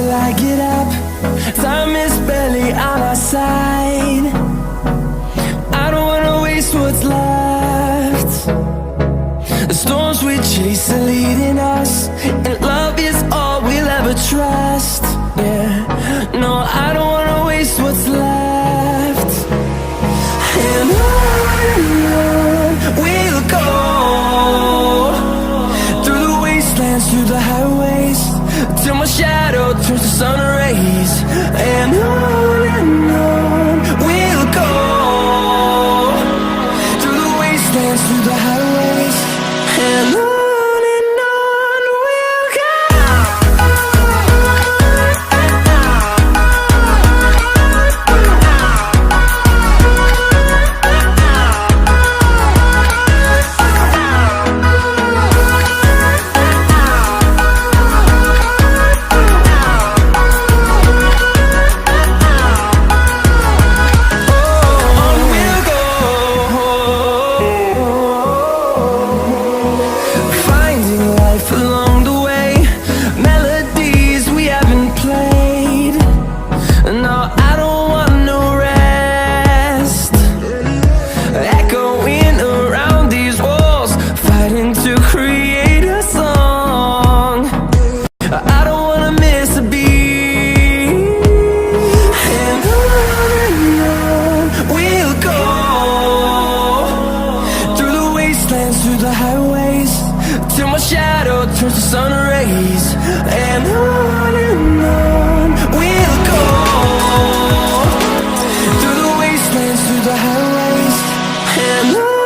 till I get up. Time is barely on our side. I don't wanna waste what's left. The storms we chase are leading us, and love is all we'll ever trust. Yeah, no, I don't wanna waste what's left. And on we'll go, through the wastelands, through the highways, till my shadow turns to sun rays. And on we'll go, through the wastelands, through the highways, and on we'll go. Through the highways, till my shadow turns to sun rays. And on we'll go, through the wastelands, through the highways, and on.